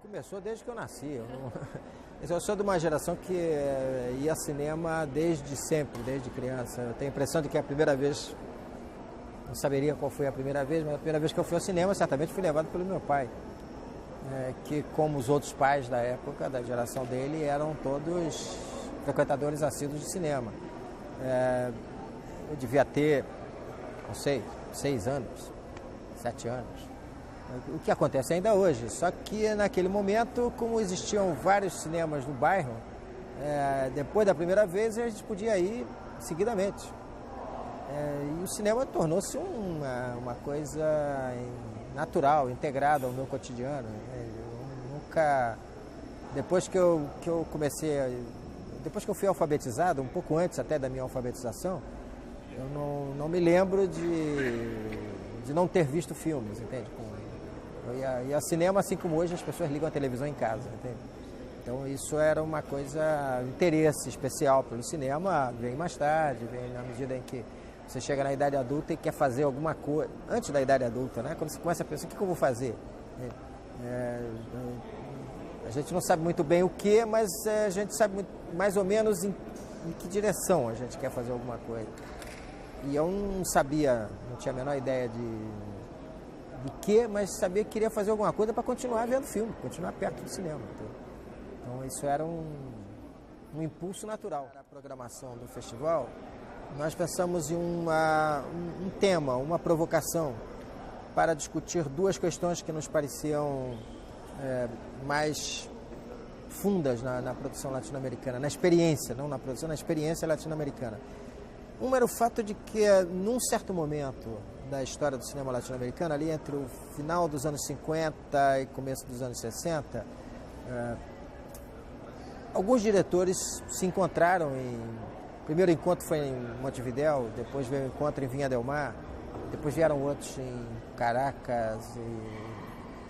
Começou desde que eu nasci. Eu sou de uma geração que ia ao cinema desde sempre, desde criança. Eu tenho a impressão de que a primeira vez, não saberia qual foi a primeira vez, mas a primeira vez que eu fui ao cinema, certamente fui levado pelo meu pai. Que, como os outros pais da época, da geração dele, eram todos frequentadores assíduos de cinema. Eu devia ter, não sei, 6 anos, 7 anos. O que acontece ainda hoje, só que naquele momento, como existiam vários cinemas no bairro, depois da primeira vez a gente podia ir seguidamente. E o cinema tornou-se uma coisa natural, integrada ao meu cotidiano. Eu nunca, depois que eu fui alfabetizado, um pouco antes até da minha alfabetização, eu não me lembro de não ter visto filmes, entende? Eu ia ao cinema assim como hoje as pessoas ligam a televisão em casa, entende? Então isso era uma coisa, interesse especial pelo cinema, vem mais tarde, vem na medida em que você chega na idade adulta e quer fazer alguma coisa, antes da idade adulta, né? Quando você começa a pensar, o que eu vou fazer? A gente não sabe muito bem o que, mas a gente sabe mais ou menos em que direção a gente quer fazer alguma coisa. E eu não sabia, não tinha a menor ideia de que, mas sabia que queria fazer alguma coisa para continuar vendo filme, continuar perto do cinema. Então isso era um impulso natural. Na programação do festival, nós pensamos em um tema, uma provocação, para discutir duas questões que nos pareciam mais fundas na produção latino-americana, na experiência, não na produção, na experiência latino-americana. Uma era o fato de que, num certo momento da história do cinema latino-americano, ali entre o final dos anos 50 e começo dos anos 60, alguns diretores se encontraram o primeiro encontro foi em Montevidéu, depois veio o encontro em Vinha del Mar, depois vieram outros em Caracas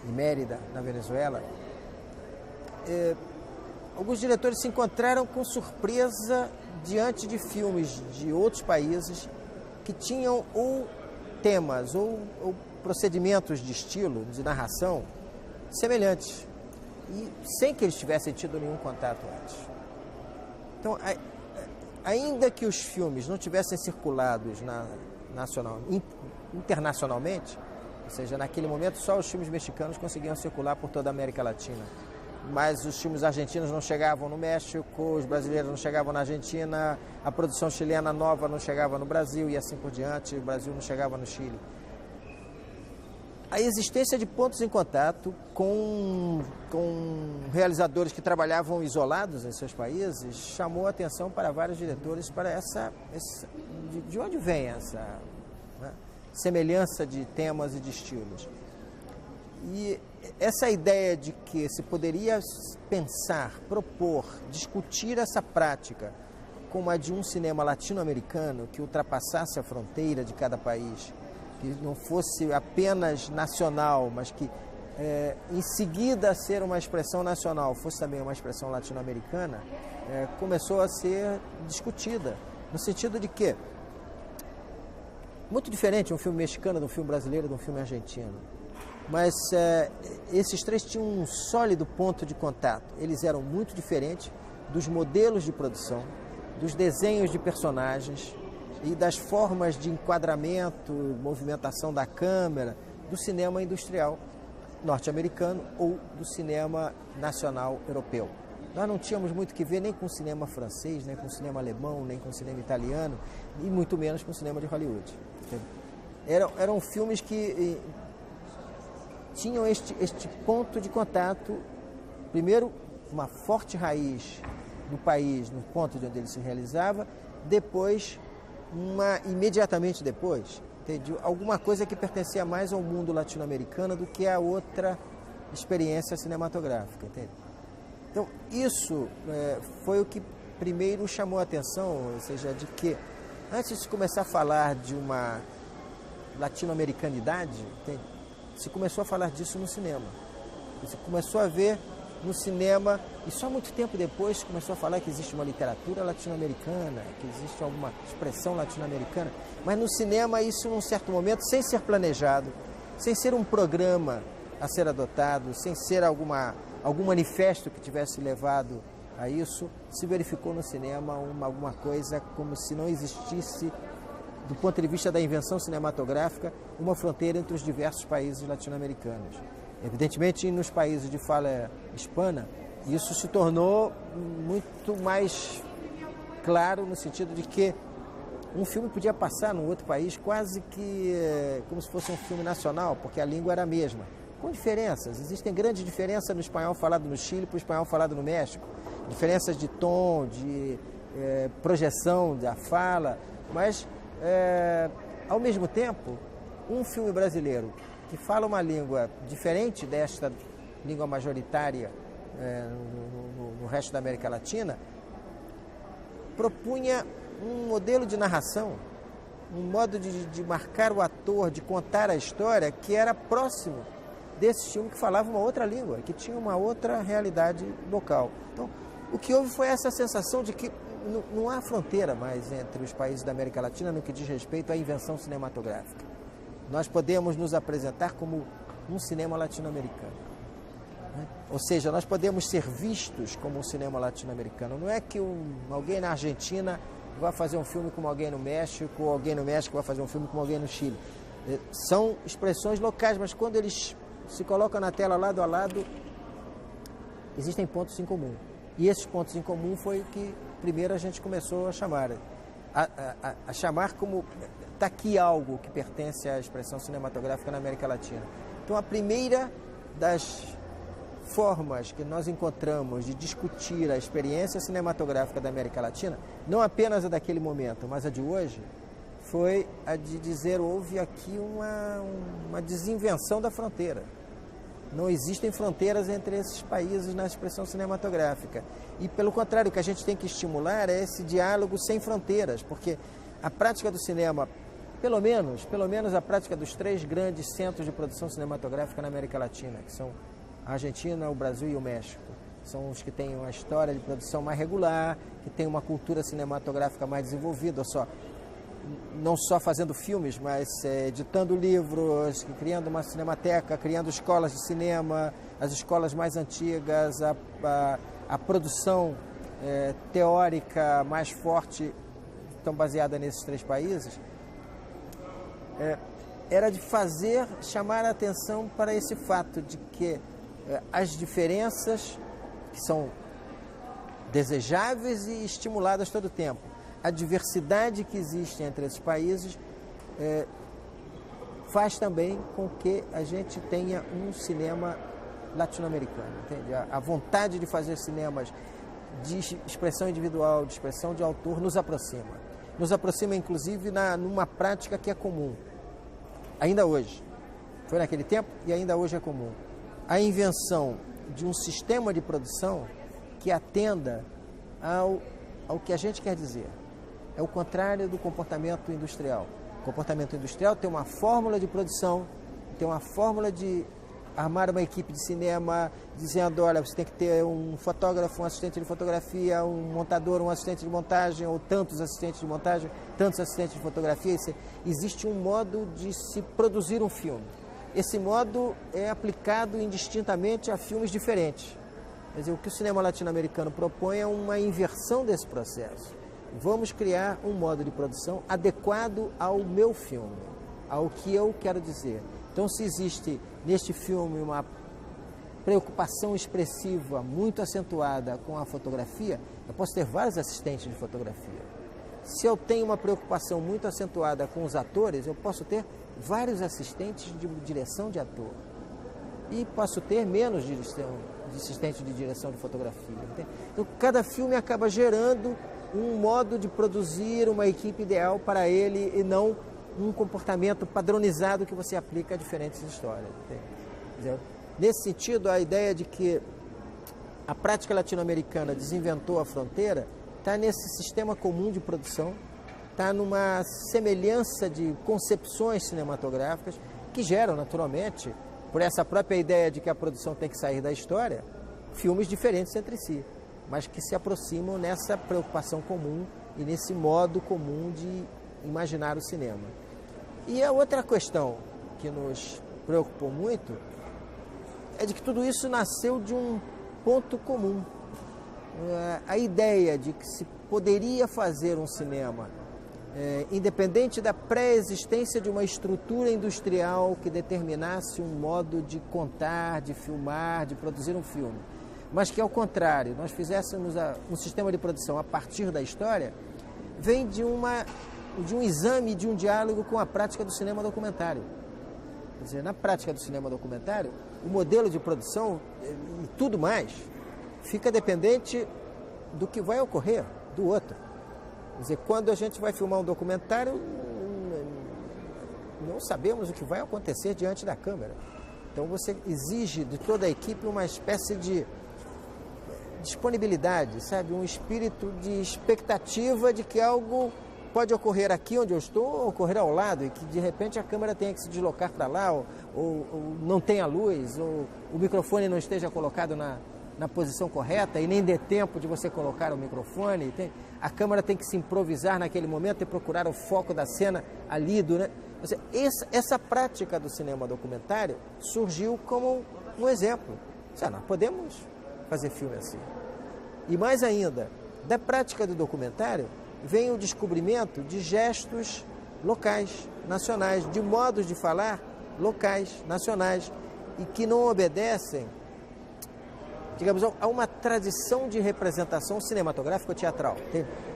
e Mérida, na Venezuela. Alguns diretores se encontraram com surpresa diante de filmes de outros países que tinham ou temas ou procedimentos de estilo, de narração, semelhantes, e sem que eles tivessem tido nenhum contato antes. Então, ainda que os filmes não tivessem circulados internacionalmente, ou seja, naquele momento só os filmes mexicanos conseguiam circular por toda a América Latina, mas os filmes argentinos não chegavam no México, os brasileiros não chegavam na Argentina, a produção chilena nova não chegava no Brasil e assim por diante, o Brasil não chegava no Chile. A existência de pontos em contato com realizadores que trabalhavam isolados em seus países chamou a atenção para vários diretores para de onde vem essa, né, semelhança de temas e de estilos. E essa ideia de que se poderia pensar, propor, discutir essa prática como a de um cinema latino-americano que ultrapassasse a fronteira de cada país, que não fosse apenas nacional, mas que em seguida a ser uma expressão nacional fosse também uma expressão latino-americana, começou a ser discutida, no sentido de que, muito diferente um filme mexicano de um filme brasileiro de um filme argentino, mas esses três tinham um sólido ponto de contato. Eles eram muito diferentes dos modelos de produção, dos desenhos de personagens e das formas de enquadramento, movimentação da câmera do cinema industrial norte-americano ou do cinema nacional europeu. Nós não tínhamos muito que ver nem com o cinema francês, nem com o cinema alemão, nem com o cinema italiano, e muito menos com o cinema de Hollywood. Eram filmes que tinham este ponto de contato, primeiro, uma forte raiz no país, no ponto de onde ele se realizava, depois, imediatamente depois, alguma coisa que pertencia mais ao mundo latino-americano do que a outra experiência cinematográfica. Entende? Então, isso foi o que primeiro chamou a atenção, ou seja, de que, antes de começar a falar de uma latino-americanidade, entende? Se começou a falar disso no cinema. Você começou a ver no cinema, e só muito tempo depois começou a falar que existe uma literatura latino-americana, que existe alguma expressão latino-americana, mas no cinema isso, num certo momento, sem ser planejado, sem ser um programa a ser adotado, sem ser alguma algum manifesto que tivesse levado a isso, se verificou no cinema alguma coisa como se não existisse, do ponto de vista da invenção cinematográfica, uma fronteira entre os diversos países latino-americanos. Evidentemente, nos países de fala hispana, isso se tornou muito mais claro no sentido de que um filme podia passar num outro país quase que como se fosse um filme nacional, porque a língua era a mesma, com diferenças. Existem grandes diferenças no espanhol falado no Chile para o espanhol falado no México, diferenças de tom, de projeção da fala, mas ao mesmo tempo, um filme brasileiro que fala uma língua diferente desta língua majoritária no resto da América Latina, propunha um modelo de narração, um modo de marcar o ator, de contar a história que era próximo desse filme que falava uma outra língua, que tinha uma outra realidade local. Então, o que houve foi essa sensação de que não há fronteira mais entre os países da América Latina no que diz respeito à invenção cinematográfica. Nós podemos nos apresentar como um cinema latino-americano. Ou seja, nós podemos ser vistos como um cinema latino-americano. Não é que alguém na Argentina vai fazer um filme como alguém no México, ou alguém no México vai fazer um filme como alguém no Chile. São expressões locais, mas quando eles se colocam na tela lado a lado, existem pontos em comum. E esses pontos em comum foi o que primeiro a gente começou a chamar. A chamar como está aqui algo que pertence à expressão cinematográfica na América Latina. Então, a primeira das formas que nós encontramos de discutir a experiência cinematográfica da América Latina, não apenas a daquele momento, mas a de hoje, foi a de dizer houve aqui uma desinvenção da fronteira. Não existem fronteiras entre esses países na expressão cinematográfica. E, pelo contrário, o que a gente tem que estimular é esse diálogo sem fronteiras, porque a prática do cinema, pelo menos a prática dos 3 grandes centros de produção cinematográfica na América Latina, que são a Argentina, o Brasil e o México, são os que têm uma história de produção mais regular, que têm uma cultura cinematográfica mais desenvolvida, não só fazendo filmes, mas editando livros, criando uma cinemateca, criando escolas de cinema, as escolas mais antigas, a produção teórica mais forte, estão baseada nesses 3 países, era de chamar a atenção para esse fato de que as diferenças, que são desejáveis e estimuladas todo o tempo, a diversidade que existe entre esses países faz também com que a gente tenha um cinema latino-americano, entende? A vontade de fazer cinemas de expressão individual, de expressão de autor, nos aproxima. Nos aproxima, inclusive, numa prática que é comum, ainda hoje. Foi naquele tempo e ainda hoje é comum. A invenção de um sistema de produção que atenda ao que a gente quer dizer. É o contrário do comportamento industrial. O comportamento industrial tem uma fórmula de produção, tem uma fórmula de armar uma equipe de cinema, dizendo, olha, você tem que ter um fotógrafo, um assistente de fotografia, um montador, um assistente de montagem, ou tantos assistentes de montagem, tantos assistentes de fotografia. Existe um modo de se produzir um filme. Esse modo é aplicado indistintamente a filmes diferentes. Quer dizer, o que o cinema latino-americano propõe é uma inversão desse processo. Vamos criar um modo de produção adequado ao meu filme, ao que eu quero dizer. Então, se existe neste filme uma preocupação expressiva muito acentuada com a fotografia, eu posso ter vários assistentes de fotografia. Se eu tenho uma preocupação muito acentuada com os atores, eu posso ter vários assistentes de direção de ator. E posso ter menos de assistente de direção de fotografia. Entende? Então, cada filme acaba gerando um modo de produzir uma equipe ideal para ele e não um comportamento padronizado que você aplica a diferentes histórias. Entende? Nesse sentido, a ideia de que a prática latino-americana desinventou a fronteira está nesse sistema comum de produção, está numa semelhança de concepções cinematográficas que geram, naturalmente, por essa própria ideia de que a produção tem que sair da história, filmes diferentes entre si, mas que se aproximam nessa preocupação comum e nesse modo comum de imaginar o cinema. E a outra questão que nos preocupou muito é de que tudo isso nasceu de um ponto comum. A ideia de que se poderia fazer um cinema independente da pré-existência de uma estrutura industrial que determinasse um modo de contar, de filmar, de produzir um filme, mas que, ao contrário, nós fizéssemos um sistema de produção a partir da história, vem de um exame, de um diálogo com a prática do cinema documentário. Quer dizer, na prática do cinema documentário, o modelo de produção e tudo mais fica dependente do que vai ocorrer do outro. Quer dizer, quando a gente vai filmar um documentário, não sabemos o que vai acontecer diante da câmera. Então você exige de toda a equipe uma espécie de disponibilidade, sabe? Um espírito de expectativa de que algo pode ocorrer aqui onde eu estou, ou ocorrer ao lado, e que de repente a câmera tenha que se deslocar para lá, ou não tenha luz, ou o microfone não esteja colocado na posição correta e nem dê tempo de você colocar o microfone. A câmera tem que se improvisar naquele momento e procurar o foco da cena ali. Essa prática do cinema documentário surgiu como um exemplo. Nós podemos fazer filme assim. E mais ainda, da prática do documentário vem o descobrimento de gestos locais, nacionais, de modos de falar locais, nacionais, e que não obedecem, digamos, a uma tradição de representação cinematográfica ou teatral,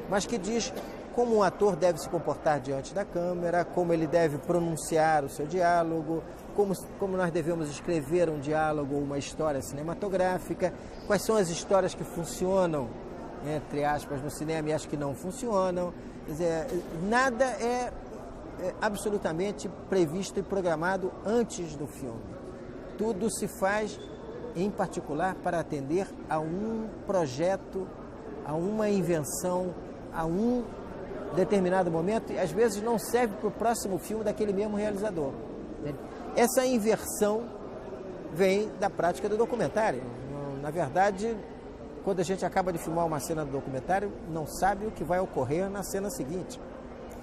mas que diz como um ator deve se comportar diante da câmera, como ele deve pronunciar o seu diálogo, como nós devemos escrever um diálogo ou uma história cinematográfica, quais são as histórias que funcionam, entre aspas, no cinema e as que não funcionam. Quer dizer, nada é absolutamente previsto e programado antes do filme. Tudo se faz em particular para atender a um projeto, a uma invenção, a um determinado momento, e às vezes não serve para o próximo filme daquele mesmo realizador. Essa inversão vem da prática do documentário. Na verdade, quando a gente acaba de filmar uma cena do documentário, não sabe o que vai ocorrer na cena seguinte.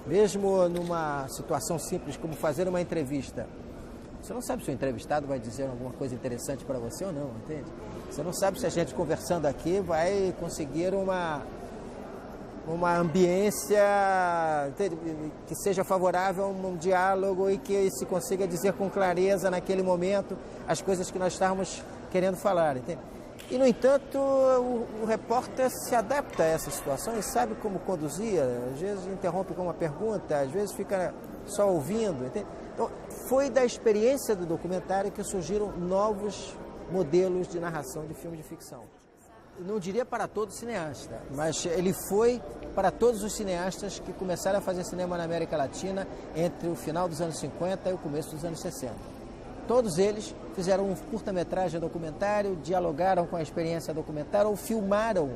Mesmo numa situação simples como fazer uma entrevista, você não sabe se o entrevistado vai dizer alguma coisa interessante para você ou não, entende? Você não sabe se a gente conversando aqui vai conseguir uma ambiência, entende? Que seja favorável a um diálogo e que se consiga dizer com clareza naquele momento as coisas que nós estávamos querendo falar, entende? E, no entanto, o repórter se adapta a essa situação e sabe como conduzir, às vezes interrompe com uma pergunta, às vezes fica só ouvindo, entende? Então, foi da experiência do documentário que surgiram novos modelos de narração de filmes de ficção. Não diria para todo cineasta, mas ele foi para todos os cineastas que começaram a fazer cinema na América Latina entre o final dos anos 50 e o começo dos anos 60. Todos eles fizeram um curta-metragem documentário, dialogaram com a experiência documentária ou filmaram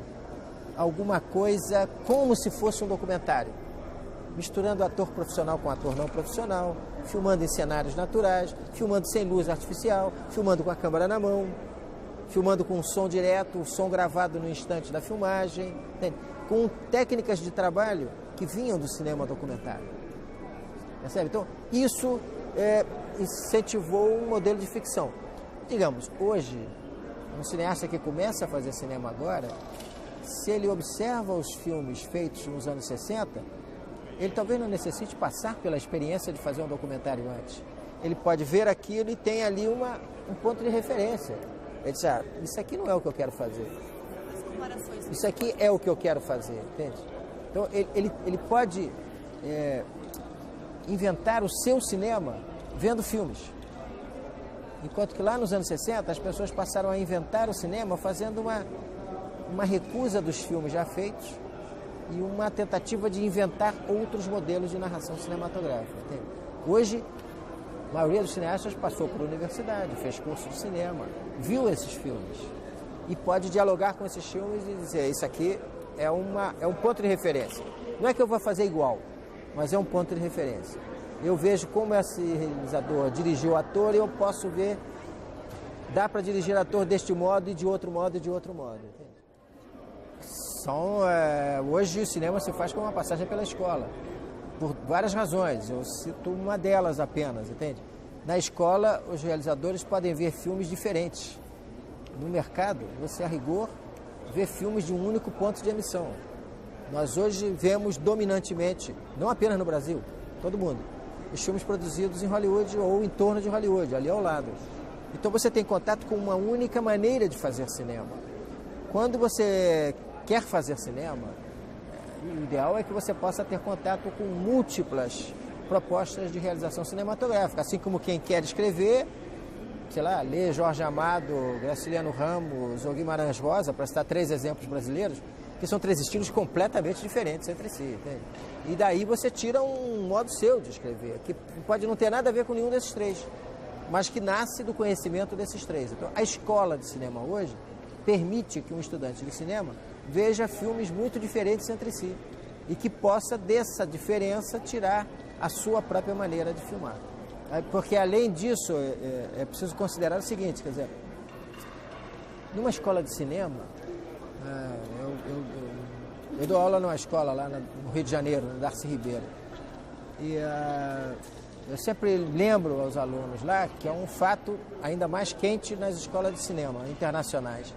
alguma coisa como se fosse um documentário, misturando ator profissional com ator não profissional, filmando em cenários naturais, filmando sem luz artificial, filmando com a câmera na mão, filmando com som direto, o som gravado no instante da filmagem, com técnicas de trabalho que vinham do cinema documentário. Percebe? Então, isso incentivou um modelo de ficção. Digamos, hoje, um cineasta que começa a fazer cinema agora, se ele observa os filmes feitos nos anos 60, ele talvez não necessite passar pela experiência de fazer um documentário antes. Ele pode ver aquilo e tem ali um ponto de referência. Ele diz, isso aqui não é o que eu quero fazer. Isso aqui é o que eu quero fazer, entende? Então, ele pode inventar o seu cinema vendo filmes. Enquanto que lá nos anos 60, as pessoas passaram a inventar o cinema fazendo uma recusa dos filmes já feitos e uma tentativa de inventar outros modelos de narração cinematográfica. Entende? Hoje, a maioria dos cineastas passou por universidade, fez curso de cinema, viu esses filmes e pode dialogar com esses filmes e dizer, isso aqui é um ponto de referência. Não é que eu vou fazer igual, mas é um ponto de referência. Eu vejo como esse realizador dirigiu o ator e eu posso ver, dá para dirigir o ator deste modo e de outro modo e de outro modo. Entende? Hoje o cinema se faz com uma passagem pela escola, por várias razões. Eu cito uma delas apenas, entende? Na escola, os realizadores podem ver filmes diferentes. No mercado, você, a rigor, vê filmes de um único ponto de emissão. Nós hoje vemos dominantemente, não apenas no Brasil, todo mundo, os filmes produzidos em Hollywood ou em torno de Hollywood, ali ao lado. Então você tem contato com uma única maneira de fazer cinema. Quando você quer fazer cinema, o ideal é que você possa ter contato com múltiplas propostas de realização cinematográfica, assim como quem quer escrever, sei lá, lê Jorge Amado, Graciliano Ramos ou Guimarães Rosa, para citar 3 exemplos brasileiros, que são 3 estilos completamente diferentes entre si, entende? E daí você tira um modo seu de escrever, que pode não ter nada a ver com nenhum desses 3, mas que nasce do conhecimento desses 3. Então, a escola de cinema hoje permite que um estudante de cinema veja filmes muito diferentes entre si e que possa, dessa diferença, tirar a sua própria maneira de filmar. Porque, além disso, é preciso considerar o seguinte, quer dizer, numa escola de cinema, eu dou aula numa escola lá no Rio de Janeiro, no Darcy Ribeiro, e eu sempre lembro aos alunos lá que é um fato ainda mais quente nas escolas de cinema internacionais.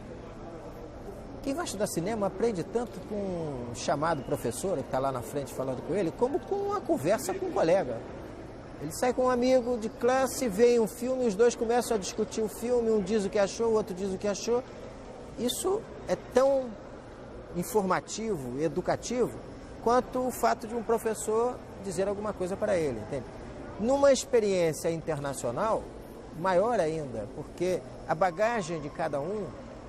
Quem vai estudar cinema aprende tanto com o chamado professor, que está lá na frente falando com ele, como com uma conversa com um colega. Ele sai com um amigo de classe, vê um filme, os dois começam a discutir o filme, um diz o que achou, o outro diz o que achou. Isso é tão informativo, educativo, quanto o fato de um professor dizer alguma coisa para ele, entende? Numa experiência internacional, maior ainda, porque a bagagem de cada um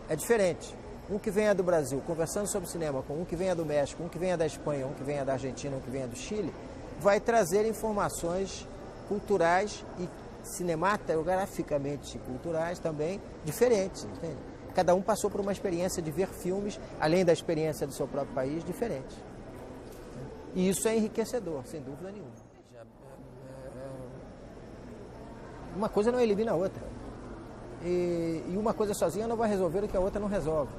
é diferente. Um que venha do Brasil, conversando sobre cinema, com um que venha do México, um que venha da Espanha, um que venha da Argentina, um que venha do Chile, vai trazer informações culturais e cinematograficamente culturais também diferentes, entende? Cada um passou por uma experiência de ver filmes, além da experiência do seu próprio país, diferentes. E isso é enriquecedor, sem dúvida nenhuma. Uma coisa não elimina a outra. E uma coisa sozinha não vai resolver o que a outra não resolve.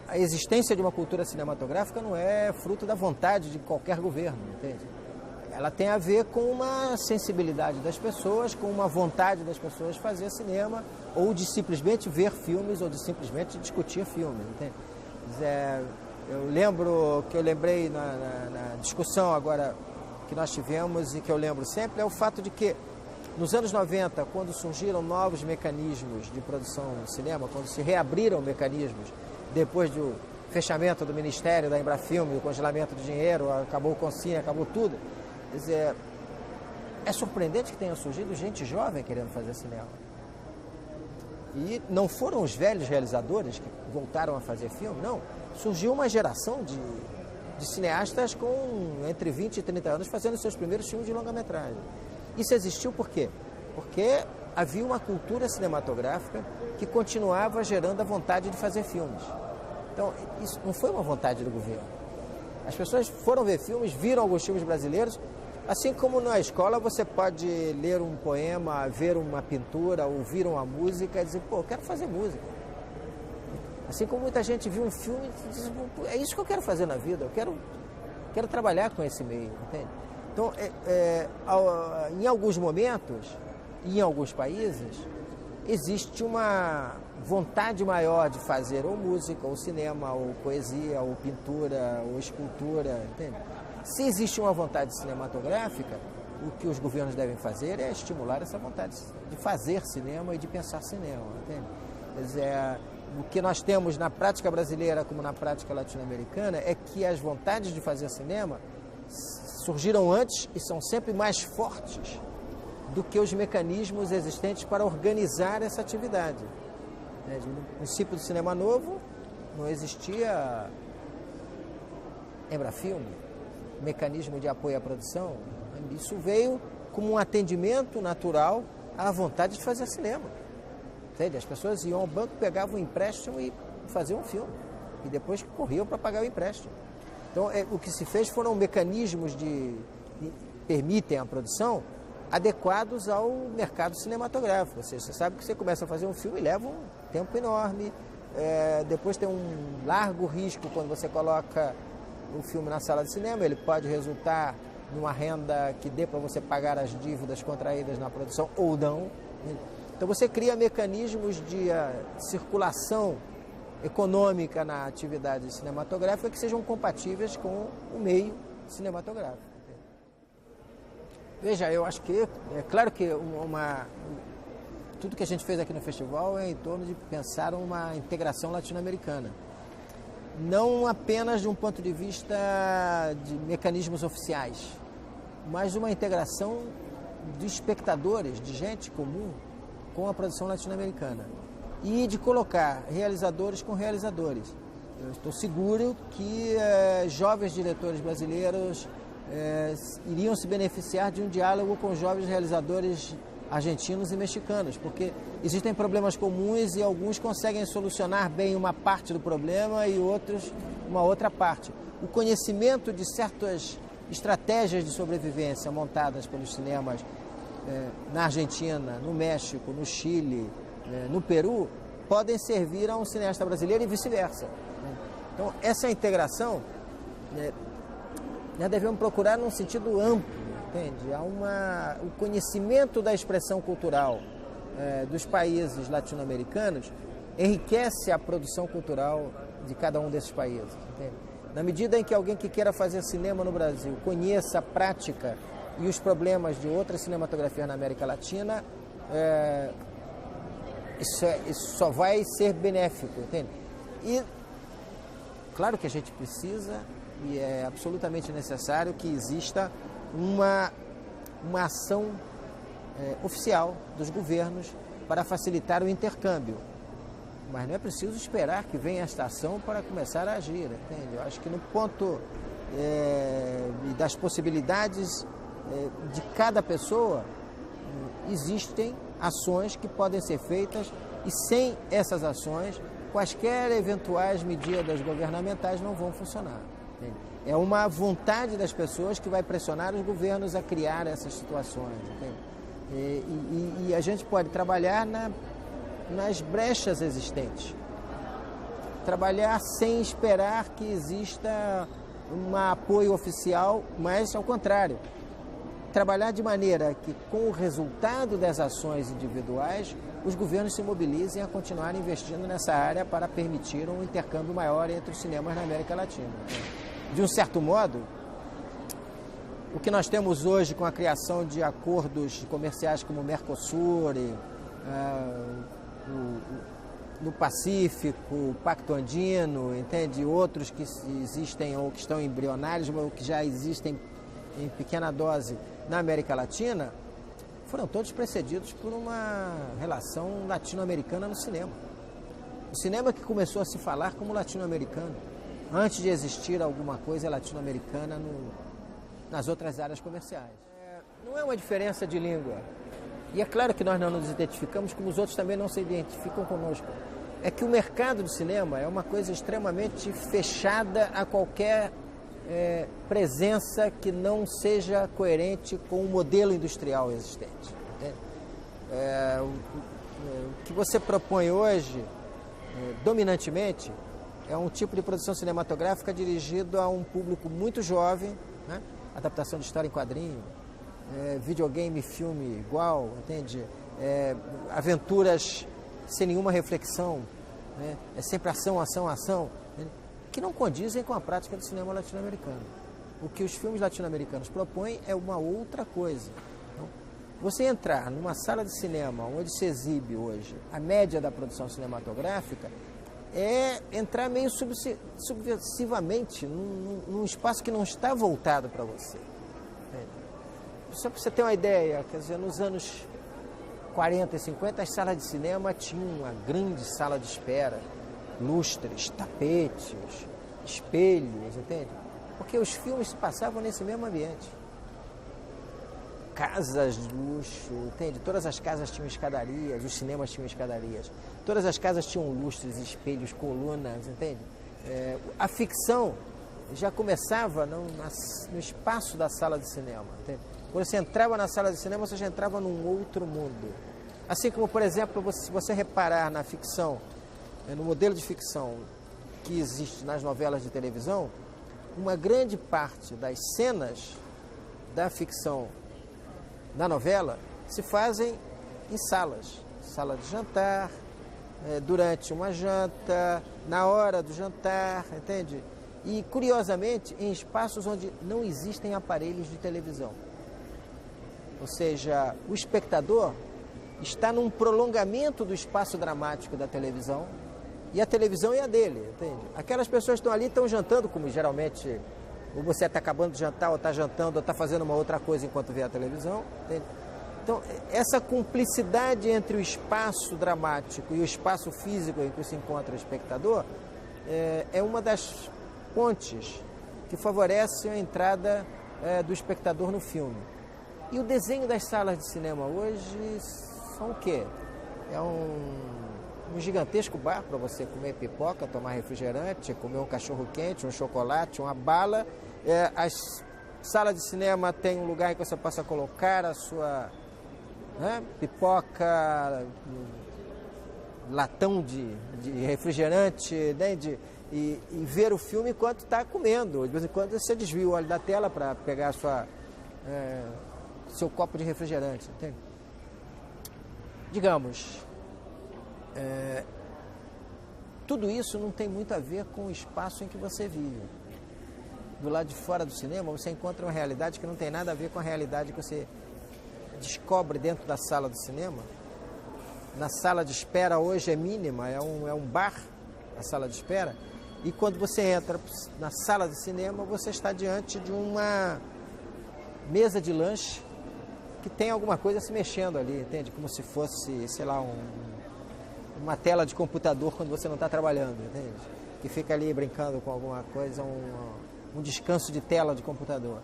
A existência de uma cultura cinematográfica não é fruto da vontade de qualquer governo, entende? Ela tem a ver com uma sensibilidade das pessoas, com uma vontade das pessoas de fazer cinema, ou de simplesmente ver filmes, ou de simplesmente discutir filmes, entende? Eu lembro, que eu lembrei na discussão agora que nós tivemos e que eu lembro sempre, é o fato de que nos anos 90, quando surgiram novos mecanismos de produção de cinema, quando se reabriram mecanismos, depois do fechamento do Ministério, da Embrafilme, o congelamento de dinheiro, acabou o Concine, acabou tudo, quer dizer, é surpreendente que tenha surgido gente jovem querendo fazer cinema. E não foram os velhos realizadores que voltaram a fazer filme, não. Surgiu uma geração de cineastas com entre 20 e 30 anos fazendo seus primeiros filmes de longa-metragem. Isso existiu por quê? Porque havia uma cultura cinematográfica que continuava gerando a vontade de fazer filmes. Então, isso não foi uma vontade do governo. As pessoas foram ver filmes, viram alguns filmes brasileiros, assim como na escola você pode ler um poema, ver uma pintura, ouvir uma música e dizer, pô, eu quero fazer música. Assim como muita gente viu um filme e diz, é isso que eu quero fazer na vida, eu quero trabalhar com esse meio, entende? Então, em alguns momentos, e em alguns países, existe uma vontade maior de fazer ou música, ou cinema, ou poesia, ou pintura, ou escultura, entende? Se existe uma vontade cinematográfica, o que os governos devem fazer é estimular essa vontade de fazer cinema e de pensar cinema, entende? Quer dizer, o que nós temos na prática brasileira como na prática latino-americana é que as vontades de fazer cinema surgiram antes e são sempre mais fortes do que os mecanismos existentes para organizar essa atividade. No princípio do cinema novo, não existia Embrafilme, mecanismo de apoio à produção. Isso veio como um atendimento natural à vontade de fazer cinema. Entende? As pessoas iam ao banco, pegavam um empréstimo e faziam um filme. E depois corriam para pagar o empréstimo. Então, o que se fez foram mecanismos que permitem a produção adequados ao mercado cinematográfico. Ou seja, você sabe que você começa a fazer um filme e leva um tempo enorme, depois tem um largo risco quando você coloca o filme na sala de cinema, ele pode resultar numa renda que dê para você pagar as dívidas contraídas na produção ou não. Então você cria mecanismos de circulação econômica na atividade cinematográfica que sejam compatíveis com o meio cinematográfico. Veja, eu acho que é claro que tudo que a gente fez aqui no festival é em torno de pensar uma integração latino-americana. Não apenas de um ponto de vista de mecanismos oficiais, mas uma integração de espectadores, de gente comum, com a produção latino-americana. E de colocar realizadores com realizadores. Eu estou seguro que jovens diretores brasileiros iriam se beneficiar de um diálogo com jovens realizadores argentinos e mexicanos, porque existem problemas comuns e alguns conseguem solucionar bem uma parte do problema e outros uma outra parte. O conhecimento de certas estratégias de sobrevivência montadas pelos cinemas na Argentina, no México, no Chile, no Peru, podem servir a um cineasta brasileiro e vice-versa. Então, essa integração nós devemos procurar num sentido amplo, entende? O conhecimento da expressão cultural dos países latino-americanos enriquece a produção cultural de cada um desses países, entende? Na medida em que alguém que queira fazer cinema no Brasil conheça a prática e os problemas de outras cinematografias na América Latina, isso só vai ser benéfico, entende? E claro que a gente precisa e é absolutamente necessário que exista uma ação oficial dos governos para facilitar o intercâmbio. Mas não é preciso esperar que venha esta ação para começar a agir, entende? Eu acho que no ponto das possibilidades de cada pessoa, existem ações que podem ser feitas e sem essas ações, quaisquer eventuais medidas governamentais não vão funcionar. Entende? É uma vontade das pessoas que vai pressionar os governos a criar essas situações. E a gente pode trabalhar nas brechas existentes. Trabalhar sem esperar que exista um apoio oficial, mas ao contrário. Trabalhar de maneira que, com o resultado das ações individuais, os governos se mobilizem a continuar investindo nessa área para permitir um intercâmbio maior entre os cinemas na América Latina. De um certo modo, o que nós temos hoje com a criação de acordos comerciais como o Mercosul, no Pacífico, o Pacto Andino, entende? Outros que existem ou que estão embrionários, ou que já existem em pequena dose na América Latina, foram todos precedidos por uma relação latino-americana no cinema. O cinema que começou a se falar como latino-americano, antes de existir alguma coisa latino-americana nas outras áreas comerciais. Não é uma diferença de língua. E é claro que nós não nos identificamos, como os outros também não se identificam conosco. É que o mercado do cinema é uma coisa extremamente fechada a qualquer presença que não seja coerente com o modelo industrial existente. O que você propõe hoje, dominantemente, é um tipo de produção cinematográfica dirigido a um público muito jovem, né? Adaptação de história em quadrinho, videogame, filme igual, entende? Aventuras sem nenhuma reflexão, né? É sempre ação, ação, ação, né? Que não condizem com a prática do cinema latino-americano. O que os filmes latino-americanos propõem é uma outra coisa. Então, você entrar numa sala de cinema onde se exibe hoje a média da produção cinematográfica é entrar meio subversivamente num espaço que não está voltado para você. Só para você ter uma ideia, quer dizer, nos anos 40 e 50, as salas de cinema tinham uma grande sala de espera, lustres, tapetes, espelhos, entende? Porque os filmes se passavam nesse mesmo ambiente. Casas de luxo, entende? Todas as casas tinham escadarias, os cinemas tinham escadarias. Todas as casas tinham lustres, espelhos, colunas, entende? A ficção já começava no espaço da sala de cinema, entende? Quando você entrava na sala de cinema, você já entrava num outro mundo. Assim como, por exemplo, se você reparar na ficção, no modelo de ficção que existe nas novelas de televisão, uma grande parte das cenas da ficção na novela se fazem em salas. Sala de jantar, durante uma janta, na hora do jantar, entende? E, curiosamente, em espaços onde não existem aparelhos de televisão. Ou seja, o espectador está num prolongamento do espaço dramático da televisão e a televisão é a dele, entende? Aquelas pessoas que estão ali estão jantando, como geralmente, ou você está acabando de jantar, ou está jantando, ou está fazendo uma outra coisa enquanto vê a televisão, entende? Então, essa cumplicidade entre o espaço dramático e o espaço físico em que se encontra o espectador é uma das pontes que favorece a entrada do espectador no filme. E o desenho das salas de cinema hoje são o quê? É um gigantesco bar para você comer pipoca, tomar refrigerante, comer um cachorro-quente, um chocolate, uma bala. As salas de cinema tem um lugar em que você possa colocar a sua pipoca, latão de refrigerante, né, e ver o filme enquanto está comendo. De vez em quando você desvia o olho da tela para pegar seu copo de refrigerante, entende? Digamos, tudo isso não tem muito a ver com o espaço em que você vive. Do lado de fora do cinema, você encontra uma realidade que não tem nada a ver com a realidade que você descobre dentro da sala do cinema. Na sala de espera hoje é mínima, é um bar, a sala de espera, e quando você entra na sala de cinema, você está diante de uma mesa de lanche que tem alguma coisa se mexendo ali, entende? Como se fosse, sei lá, uma tela de computador quando você não está trabalhando, entende? Que fica ali brincando com alguma coisa, um descanso de tela de computador.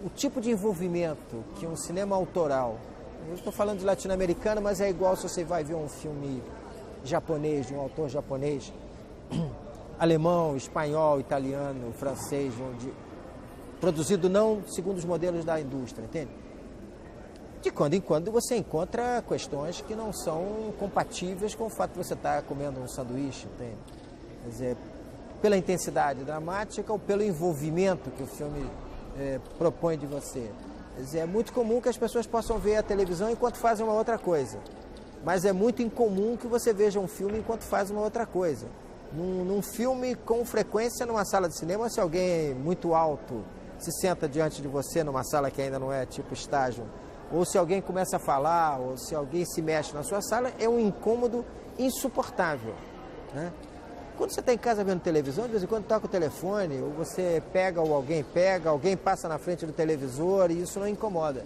O tipo de envolvimento que um cinema autoral, eu estou falando de latino-americano, mas é igual se você vai ver um filme japonês, de um autor japonês, alemão, espanhol, italiano, francês, produzido não segundo os modelos da indústria, entende? De quando em quando você encontra questões que não são compatíveis com o fato de você estar comendo um sanduíche, entende? Quer dizer, pela intensidade dramática ou pelo envolvimento que o filme propõe de você. Quer dizer, é muito comum que as pessoas possam ver a televisão enquanto fazem uma outra coisa, mas é muito incomum que você veja um filme enquanto faz uma outra coisa. Num filme, com frequência, numa sala de cinema, se alguém muito alto se senta diante de você numa sala que ainda não é tipo estágio, ou se alguém começa a falar, ou se alguém se mexe na sua sala, é um incômodo insuportável, né? Quando você está em casa vendo televisão, de vez em quando toca o telefone, ou você pega ou alguém passa na frente do televisor e isso não incomoda.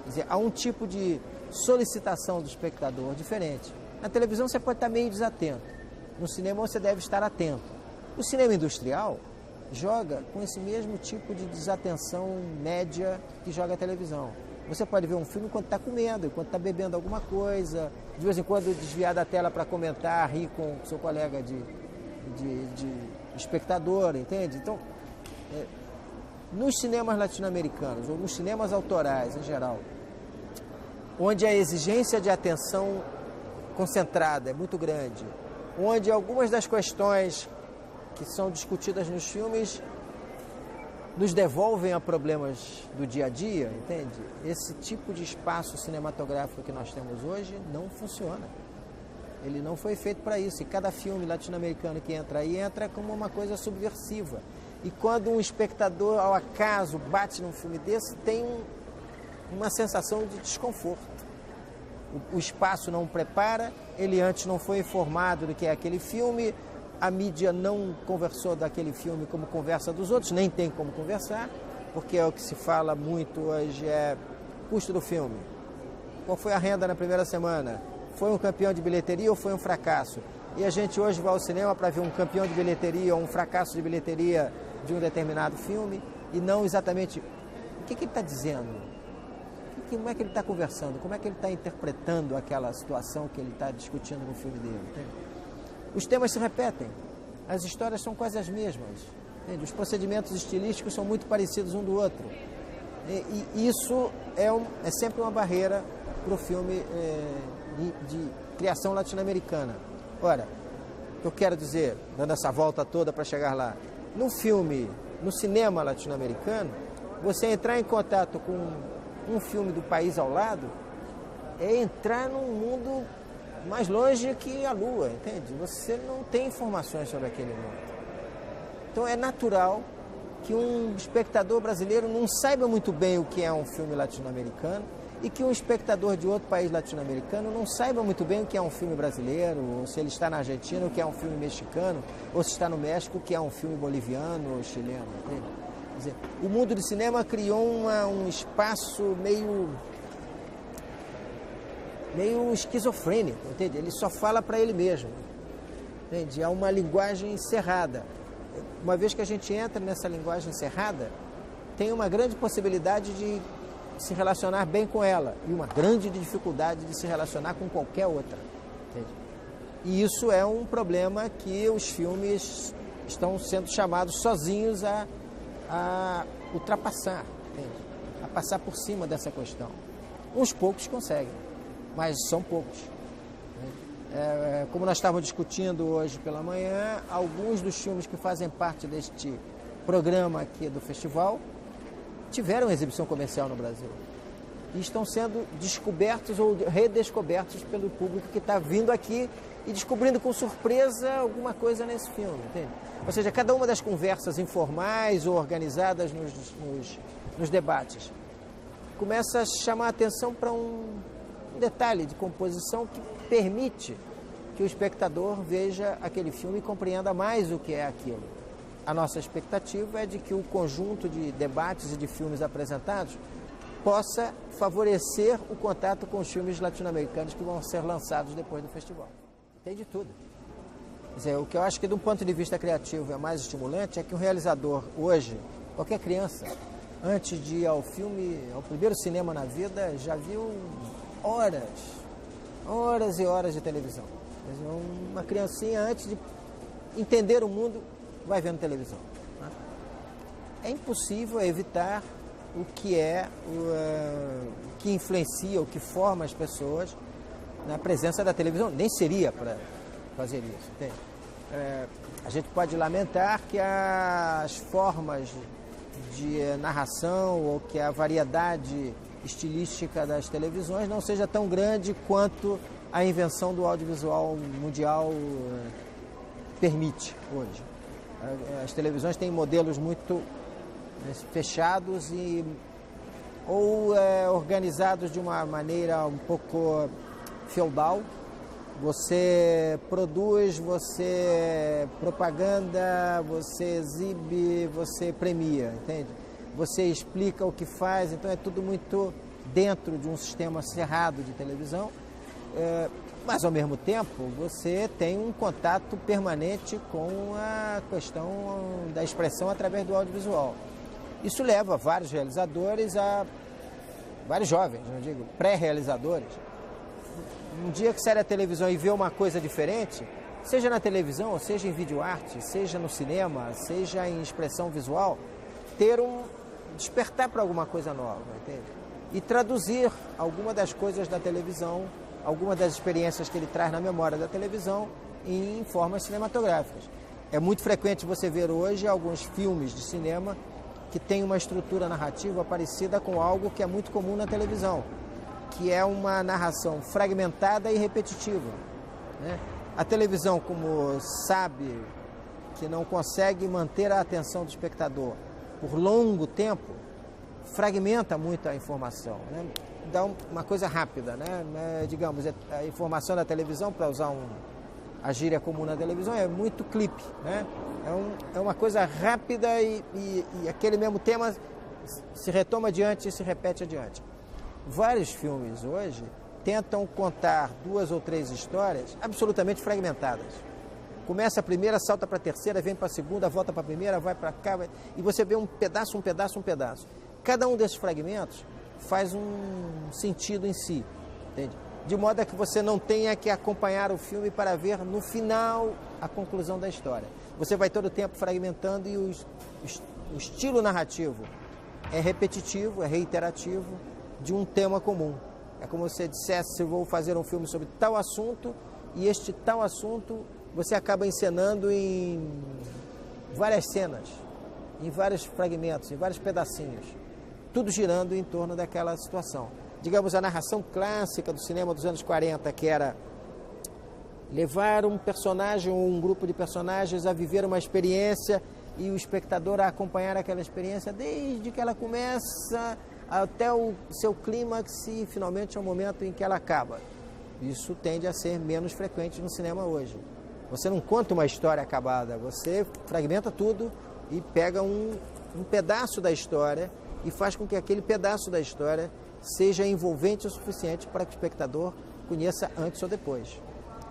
Quer dizer, há um tipo de solicitação do espectador diferente. Na televisão você pode estar meio desatento, no cinema você deve estar atento. O cinema industrial joga com esse mesmo tipo de desatenção média que joga a televisão. Você pode ver um filme enquanto está comendo, enquanto está bebendo alguma coisa, de vez em quando desviar da tela para comentar, rir com seu colega de espectador, entende? Então, nos cinemas latino-americanos, ou nos cinemas autorais em geral, onde a exigência de atenção concentrada é muito grande, onde algumas das questões que são discutidas nos filmes nos devolvem a problemas do dia a dia, entende? Esse tipo de espaço cinematográfico que nós temos hoje não funciona. Ele não foi feito para isso. E cada filme latino-americano que entra aí, entra como uma coisa subversiva. E quando um espectador, ao acaso, bate num filme desse, tem uma sensação de desconforto. O espaço não o prepara, ele antes não foi informado do que é aquele filme, a mídia não conversou daquele filme como conversa dos outros, nem tem como conversar, porque é o que se fala muito hoje, é custo do filme. Qual foi a renda na primeira semana? Foi um campeão de bilheteria ou foi um fracasso? E a gente hoje vai ao cinema para ver um campeão de bilheteria ou um fracasso de bilheteria de um determinado filme e não exatamente o que ele está dizendo, como é que ele está conversando, como é que ele está interpretando aquela situação que ele está discutindo no filme dele. Entende? Os temas se repetem, as histórias são quase as mesmas, entende? Os procedimentos estilísticos são muito parecidos um do outro. E isso é sempre uma barreira para o filme de criação latino-americana. Ora, o que eu quero dizer, dando essa volta toda para chegar lá, no cinema latino-americano, você entrar em contato com um filme do país ao lado é entrar num mundo mais longe que a Lua, entende? Você não tem informações sobre aquele mundo. Então é natural que um espectador brasileiro não saiba muito bem o que é um filme latino-americano e que um espectador de outro país latino-americano não saiba muito bem o que é um filme brasileiro, ou se ele está na Argentina, o que é um filme mexicano, ou se está no México, o que é um filme boliviano ou chileno, entende? Quer dizer, o mundo do cinema criou um espaço meio esquizofrênico, entende? Ele só fala para ele mesmo, entende? É uma linguagem cerrada. Uma vez que a gente entra nessa linguagem cerrada, tem uma grande possibilidade de se relacionar bem com ela e uma grande dificuldade de se relacionar com qualquer outra, entende? E isso é um problema que os filmes estão sendo chamados sozinhos a ultrapassar, entende? A passar por cima dessa questão. Uns poucos conseguem, mas são poucos. Como nós estávamos discutindo hoje pela manhã, alguns dos filmes que fazem parte deste programa aqui do festival tiveram exibição comercial no Brasil e estão sendo descobertos ou redescobertos pelo público que está vindo aqui e descobrindo com surpresa alguma coisa nesse filme, entende? Ou seja, cada uma das conversas informais ou organizadas nos debates começa a chamar a atenção para um detalhe de composição que permite que o espectador veja aquele filme e compreenda mais o que é aquilo. A nossa expectativa é de que o conjunto de debates e de filmes apresentados possa favorecer o contato com os filmes latino-americanos que vão ser lançados depois do festival. Tem de tudo. Quer dizer, o que eu acho que, de um ponto de vista criativo, é mais estimulante é que um realizador, hoje, qualquer criança, antes de ir ao filme, ao primeiro cinema na vida, já viu horas e horas de televisão. Quer dizer, uma criancinha, antes de entender o mundo, vai vendo televisão. É impossível evitar o que que influencia, o que forma as pessoas na presença da televisão. Nem seria para fazer isso, entende? A gente pode lamentar que as formas de narração ou que a variedade estilística das televisões não seja tão grande quanto a invenção do audiovisual mundial permite hoje. As televisões têm modelos muito fechados ou organizados de uma maneira um pouco feudal. Você produz, você propaganda, você exibe, você premia, entende? Você explica o que faz, então é tudo muito dentro de um sistema cerrado de televisão. Mas, ao mesmo tempo, você tem um contato permanente com a questão da expressão através do audiovisual. Isso leva vários realizadores vários jovens, não digo, pré-realizadores. Um dia que sai da televisão e vê uma coisa diferente, seja na televisão, ou seja em videoarte, seja no cinema, seja em expressão visual, despertar para alguma coisa nova, entende? E traduzir alguma das coisas da televisão, alguma das experiências que ele traz na memória da televisão em formas cinematográficas. É muito frequente você ver hoje alguns filmes de cinema que têm uma estrutura narrativa parecida com algo que é muito comum na televisão, que é uma narração fragmentada e repetitiva, né? A televisão, como sabe que não consegue manter a atenção do espectador por longo tempo, fragmenta muito a informação, né? Dá uma coisa rápida, né? Digamos, a informação da televisão, para usar a gíria comum na televisão, é muito clipe, né? É uma coisa rápida e aquele mesmo tema se retoma adiante e se repete adiante. Vários filmes hoje tentam contar 2 ou 3 histórias absolutamente fragmentadas. Começa a primeira, salta para a terceira, vem para a segunda, volta para a primeira, vai para cá, e você vê um pedaço. Cada um desses fragmentos faz um sentido em si, entende? De modo a que você não tenha que acompanhar o filme para ver no final a conclusão da história. Você vai todo o tempo fragmentando e o estilo narrativo é repetitivo, é reiterativo de um tema comum. É como se você dissesse: eu vou fazer um filme sobre tal assunto, e este tal assunto você acaba encenando em várias cenas, em vários fragmentos, em vários pedacinhos. tudo girando em torno daquela situação. Digamos, a narração clássica do cinema dos anos 40, que era levar um personagem ou um grupo de personagens a viver uma experiência e o espectador a acompanhar aquela experiência desde que ela começa até o seu clímax e finalmente ao momento em que ela acaba. Isso tende a ser menos frequente no cinema hoje. Você não conta uma história acabada, você fragmenta tudo e pega um pedaço da história e faz com que aquele pedaço da história seja envolvente o suficiente para que o espectador conheça antes ou depois.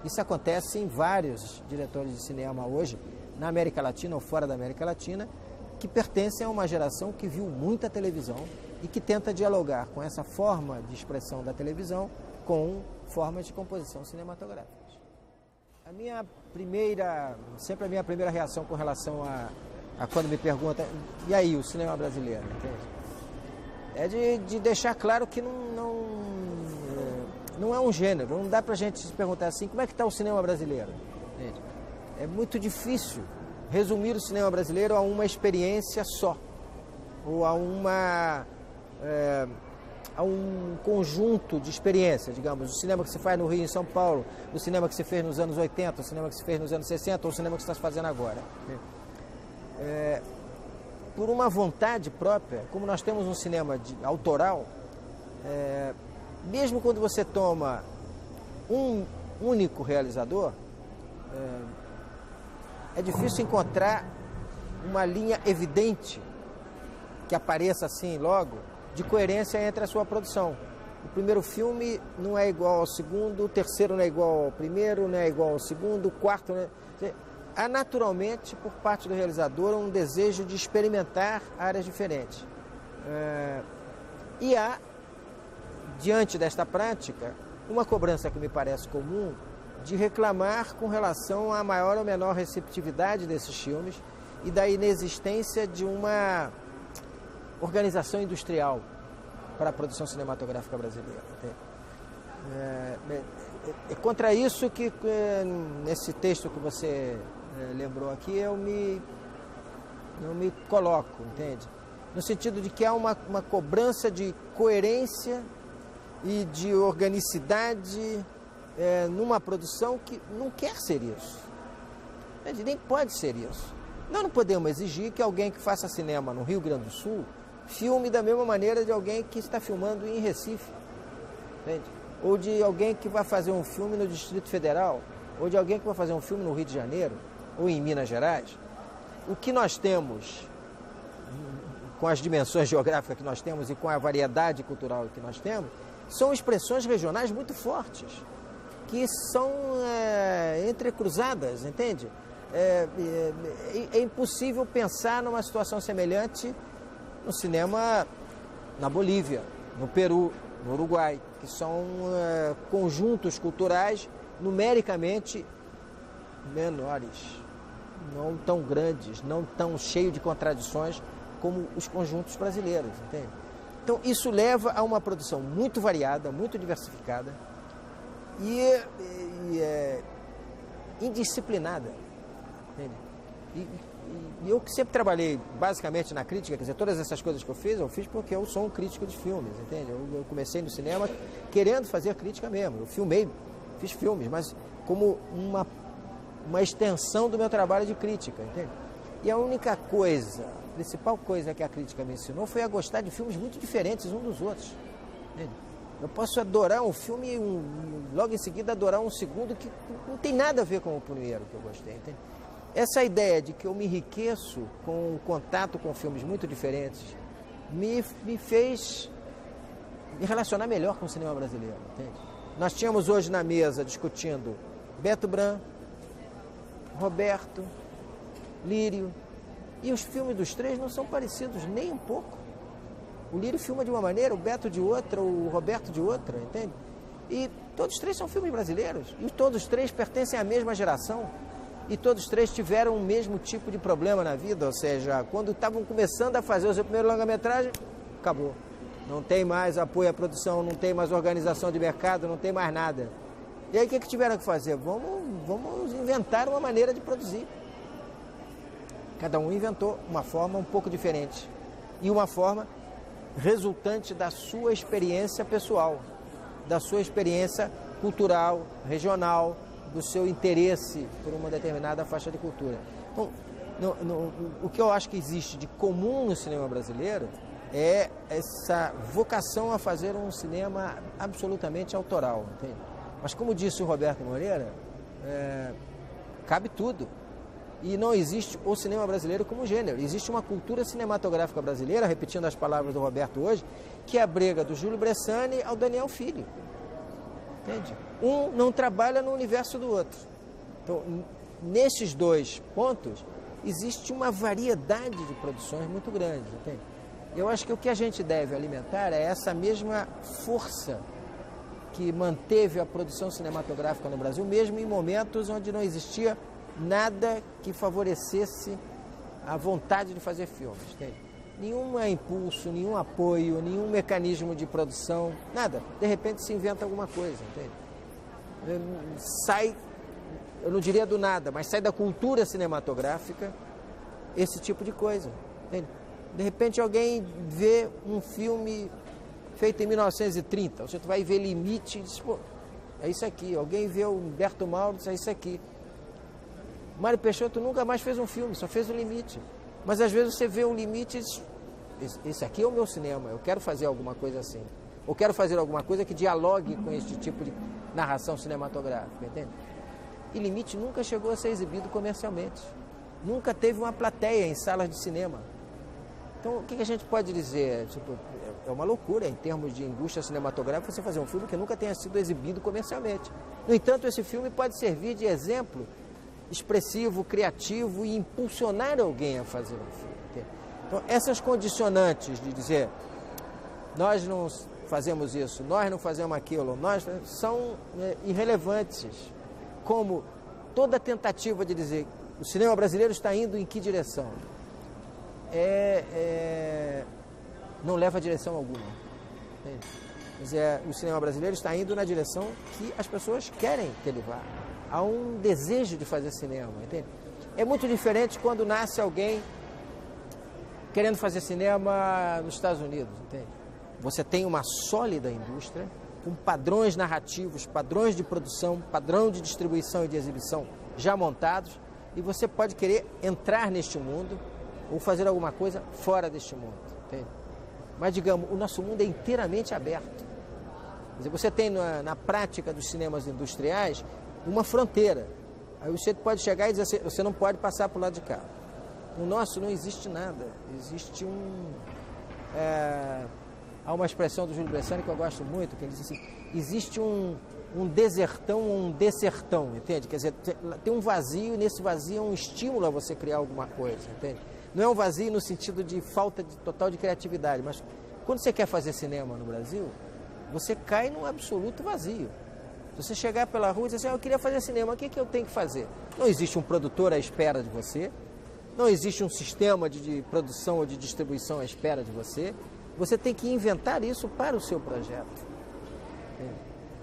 Isso acontece em vários diretores de cinema hoje, na América Latina ou fora da América Latina, que pertencem a uma geração que viu muita televisão e que tenta dialogar com essa forma de expressão da televisão com formas de composição cinematográficas. Sempre a minha primeira reação com relação a quando me perguntam, e aí, o cinema brasileiro, entende? É de deixar claro que não é um gênero, não dá pra gente se perguntar assim, como é que está o cinema brasileiro? Entende? É muito difícil resumir o cinema brasileiro a uma experiência só, ou a um conjunto de experiências, digamos, o cinema que se faz no Rio e em São Paulo, o cinema que se fez nos anos 80, o cinema que se fez nos anos 60, ou o cinema que se está fazendo agora. Por uma vontade própria, como nós temos um cinema autoral, mesmo quando você toma um único realizador, é difícil encontrar uma linha evidente que apareça assim logo, de coerência entre a sua produção. O primeiro filme não é igual ao segundo, o terceiro não é igual ao primeiro, não é igual ao segundo, o quarto não é... Há naturalmente, por parte do realizador, um desejo de experimentar áreas diferentes. E há, diante desta prática, uma cobrança que me parece comum de reclamar com relação à maior ou menor receptividade desses filmes e da inexistência de uma organização industrial para a produção cinematográfica brasileira. É contra isso que, nesse texto que você lembrou aqui, eu me coloco, entende? No sentido de que há uma cobrança de coerência e de organicidade numa produção que não quer ser isso, entende? Nem pode ser isso. Nós não podemos exigir que alguém que faça cinema no Rio Grande do Sul filme da mesma maneira de alguém que está filmando em Recife, entende? Ou de alguém que vai fazer um filme no Distrito Federal, ou de alguém que vai fazer um filme no Rio de Janeiro, ou em Minas Gerais. O que nós temos, com as dimensões geográficas que nós temos e com a variedade cultural que nós temos, são expressões regionais muito fortes, que são entrecruzadas, entende? É impossível pensar numa situação semelhante no cinema na Bolívia, no Peru, no Uruguai, que são conjuntos culturais numericamente menores, não tão grandes, não tão cheios de contradições como os conjuntos brasileiros, entende? Então isso leva a uma produção muito variada, muito diversificada e indisciplinada, entende? E eu que sempre trabalhei basicamente na crítica, quer dizer, todas essas coisas que eu fiz porque eu sou um crítico de filmes, entende? Eu comecei no cinema querendo fazer crítica mesmo, eu fiz filmes, mas como uma extensão do meu trabalho de crítica, entende? E a única coisa, a principal coisa que a crítica me ensinou foi a gostar de filmes muito diferentes uns dos outros, entende? Eu posso adorar um filme e logo em seguida adorar um segundo que não tem nada a ver com o primeiro que eu gostei, entende? Essa ideia de que eu me enriqueço com o contato com filmes muito diferentes me fez me relacionar melhor com o cinema brasileiro, entende? Nós tínhamos hoje na mesa discutindo Beto Bran, Roberto, Lírio, e os filmes dos três não são parecidos nem um pouco. O Lírio filma de uma maneira, o Beto de outra, o Roberto de outra, entende? E todos os três são filmes brasileiros, e todos os três pertencem à mesma geração. E todos os três tiveram o mesmo tipo de problema na vida, ou seja, quando estavam começando a fazer o seu primeiro longa-metragem, acabou. Não tem mais apoio à produção, não tem mais organização de mercado, não tem mais nada. E aí o que tiveram que fazer? Vamos inventar uma maneira de produzir. Cada um inventou uma forma um pouco diferente. E uma forma resultante da sua experiência pessoal, da sua experiência cultural, regional, do seu interesse por uma determinada faixa de cultura. Então, o que eu acho que existe de comum no cinema brasileiro é essa vocação a fazer um cinema absolutamente autoral, entende? Mas como disse o Roberto Moreira, cabe tudo. E não existe o cinema brasileiro como gênero. Existe uma cultura cinematográfica brasileira, repetindo as palavras do Roberto hoje, que é a briga do Júlio Bressani ao Daniel Filho. Entende? Um não trabalha no universo do outro. Então, nesses dois pontos, existe uma variedade de produções muito grande. Entende? Eu acho que o que a gente deve alimentar é essa mesma força que manteve a produção cinematográfica no Brasil, mesmo em momentos onde não existia nada que favorecesse a vontade de fazer filmes. Entende? Nenhum impulso, nenhum apoio, nenhum mecanismo de produção, nada. De repente se inventa alguma coisa. Entende? Sai, eu não diria do nada, mas sai da cultura cinematográfica esse tipo de coisa. Entende? De repente alguém vê um filme feito em 1930, você vai ver Limite e diz, pô, é isso aqui. Alguém vê o Humberto Mauro e diz, é isso aqui. Mário Peixoto nunca mais fez um filme, só fez o Limite. Mas às vezes você vê o Limite e diz, esse aqui é o meu cinema, eu quero fazer alguma coisa assim. Ou quero fazer alguma coisa que dialogue com este tipo de narração cinematográfica, entende? E Limite nunca chegou a ser exibido comercialmente. Nunca teve uma plateia em salas de cinema. Então, o que a gente pode dizer? Tipo, é uma loucura em termos de indústria cinematográfica você fazer um filme que nunca tenha sido exibido comercialmente. No entanto, esse filme pode servir de exemplo expressivo, criativo e impulsionar alguém a fazer um filme. Entende? Então, essas condicionantes de dizer nós não fazemos isso, nós não fazemos aquilo, são irrelevantes. Como toda tentativa de dizer o cinema brasileiro está indo em que direção? Não leva a direção alguma. Entende? Mas o cinema brasileiro está indo na direção que as pessoas querem que ele vá. Há um desejo de fazer cinema, entende? É muito diferente quando nasce alguém querendo fazer cinema nos Estados Unidos, entende? Você tem uma sólida indústria, com padrões narrativos, padrões de produção, padrão de distribuição e de exibição já montados, e você pode querer entrar neste mundo ou fazer alguma coisa fora deste mundo, entende? Mas, digamos, o nosso mundo é inteiramente aberto. Quer dizer, você tem na prática dos cinemas industriais uma fronteira. Aí você pode chegar e dizer assim, você não pode passar para o lado de cá. No nosso não existe nada. Existe há uma expressão do Júlio Bressani que eu gosto muito, que ele diz assim, existe um desertão ou um dessertão, entende? Quer dizer, tem um vazio e nesse vazio é um estímulo a você criar alguma coisa, entende? Não é um vazio no sentido de falta total de criatividade, mas quando você quer fazer cinema no Brasil, você cai num absoluto vazio. Se você chegar pela rua e dizer assim, eu queria fazer cinema, o que eu tenho que fazer? Não existe um produtor à espera de você, não existe um sistema de produção ou de distribuição à espera de você, você tem que inventar isso para o seu projeto.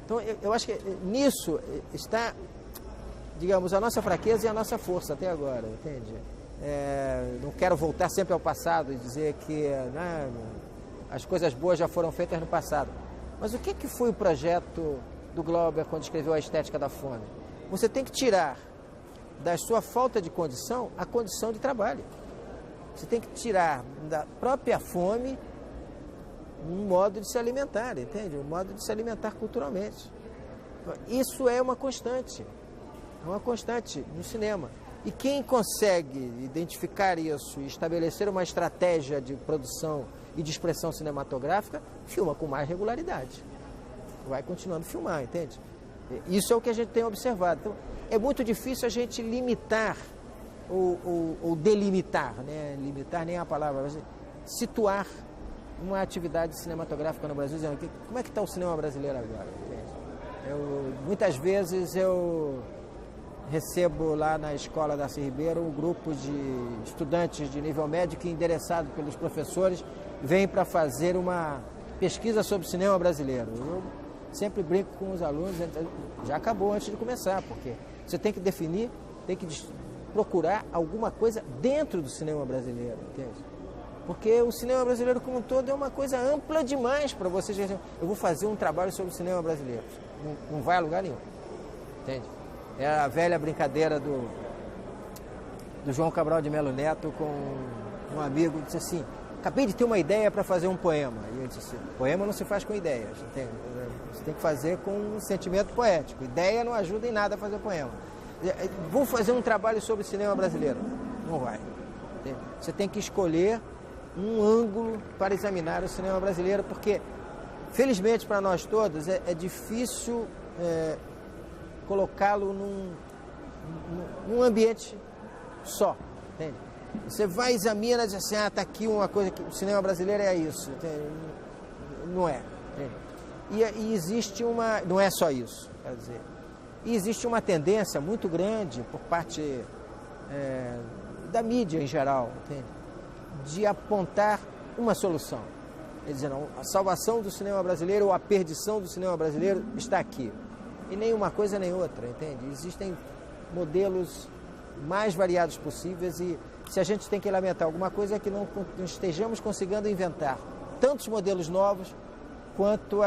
Então, eu acho que nisso está, digamos, a nossa fraqueza e a nossa força até agora, entende? Não quero voltar sempre ao passado e dizer que as coisas boas já foram feitas no passado. Mas o que foi o projeto do Glauber quando escreveu A Estética da Fome? Você tem que tirar da sua falta de condição a condição de trabalho. Você tem que tirar da própria fome um modo de se alimentar, entende? Um modo de se alimentar culturalmente. Isso é uma constante no cinema. E quem consegue identificar isso e estabelecer uma estratégia de produção e de expressão cinematográfica, filma com mais regularidade. Vai continuando a filmar, entende? Isso é o que a gente tem observado. Então, é muito difícil a gente limitar ou delimitar, né? Limitar nem é a palavra, mas situar uma atividade cinematográfica no Brasil, dizendo como é que está o cinema brasileiro agora, entende? Muitas vezes eu recebo lá na escola Darcy Ribeiro um grupo de estudantes de nível médio que, endereçado pelos professores, vem para fazer uma pesquisa sobre o cinema brasileiro. Eu sempre brinco com os alunos, já acabou antes de começar, porque você tem que definir, tem que procurar alguma coisa dentro do cinema brasileiro, entende? Porque o cinema brasileiro como um todo é uma coisa ampla demais para vocês dizerem, eu vou fazer um trabalho sobre o cinema brasileiro. Não vai a lugar nenhum. Entende? É a velha brincadeira do João Cabral de Melo Neto com um amigo, disse assim, acabei de ter uma ideia para fazer um poema. E eu disse assim, poema não se faz com ideias, entende? Você tem que fazer com um sentimento poético. Ideia não ajuda em nada a fazer poema. Vou fazer um trabalho sobre o cinema brasileiro. Não vai. Entende? Você tem que escolher um ângulo para examinar o cinema brasileiro, porque, felizmente para nós todos, é difícil colocá-lo num ambiente só, entende? Você vai, examina e diz assim, está aqui uma coisa que o cinema brasileiro é isso, entende? Não é, entende? E existe uma, não é só isso, quer dizer, e existe uma tendência muito grande por parte da mídia em geral, entende? De apontar uma solução. Quer dizer, não, a salvação do cinema brasileiro ou a perdição do cinema brasileiro está aqui. E nem uma coisa nem outra, entende? Existem modelos mais variados possíveis e se a gente tem que lamentar alguma coisa é que não estejamos conseguindo inventar tantos modelos novos quanto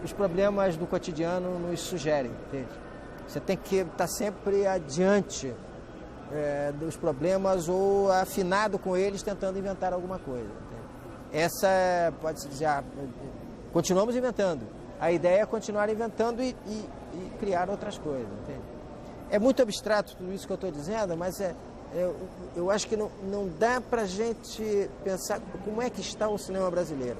os problemas do cotidiano nos sugerem, entende? Você tem que estar sempre adiante dos problemas ou afinado com eles, tentando inventar alguma coisa. Entende? Essa, pode-se dizer, continuamos inventando. A ideia é continuar inventando e criar outras coisas. Entende? É muito abstrato tudo isso que eu estou dizendo, mas eu acho que não dá para a gente pensar como é que está o cinema brasileiro.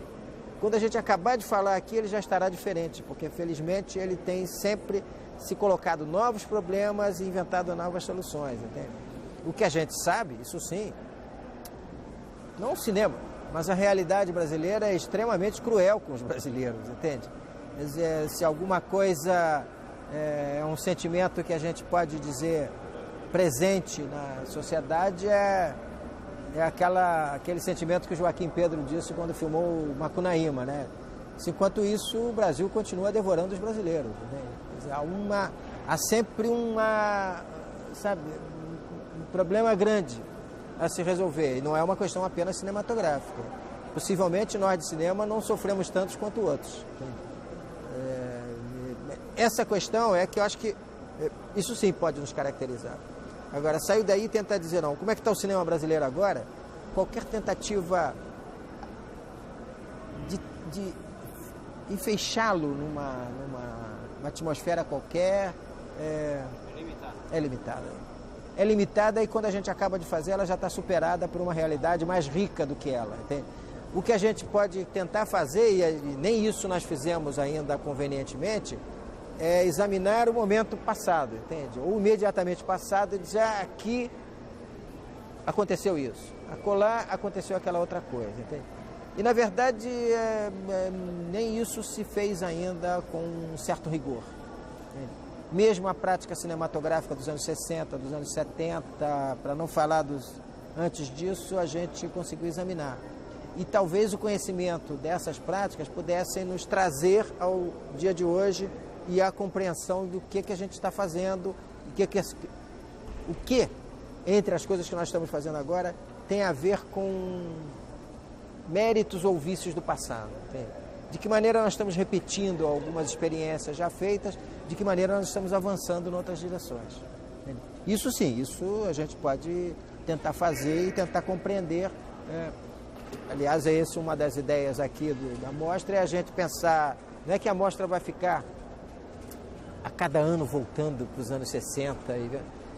Quando a gente acabar de falar aqui, ele já estará diferente, porque felizmente ele tem sempre se colocado novos problemas e inventado novas soluções, entende? O que a gente sabe, isso sim, não o cinema, mas a realidade brasileira é extremamente cruel com os brasileiros, entende? Quer dizer, se alguma coisa é um sentimento que a gente pode dizer presente na sociedade, é aquele sentimento que o Joaquim Pedro disse quando filmou o Macunaíma, né? Enquanto isso, o Brasil continua devorando os brasileiros. Quer dizer, há sempre um problema grande a se resolver, e não é uma questão apenas cinematográfica. Possivelmente nós de cinema não sofremos tantos quanto outros. Essa questão é que eu acho que isso sim pode nos caracterizar. Agora, sair daí e tentar dizer, não, como é que está o cinema brasileiro agora? Qualquer tentativa de fechá-lo numa atmosfera qualquer é limitada. É limitada e quando a gente acaba de fazer, ela já está superada por uma realidade mais rica do que ela. Entende? O que a gente pode tentar fazer, e nem isso nós fizemos ainda convenientemente, é examinar o momento passado, entende? Ou imediatamente passado e dizer, aqui aconteceu isso, acolá aconteceu aquela outra coisa, entende? E na verdade nem isso se fez ainda com um certo rigor. Entende? Mesmo a prática cinematográfica dos anos 60, dos anos 70, para não falar antes disso, a gente conseguiu examinar. E talvez o conhecimento dessas práticas pudessem nos trazer ao dia de hoje e a compreensão do que a gente está fazendo, o que, entre as coisas que nós estamos fazendo agora, tem a ver com méritos ou vícios do passado. Entende? De que maneira nós estamos repetindo algumas experiências já feitas, de que maneira nós estamos avançando em outras direções. Entende? Isso sim, isso a gente pode tentar fazer e tentar compreender. Aliás, é essa uma das ideias aqui da mostra, é a gente pensar, não é que a mostra vai ficar a cada ano voltando para os anos 60,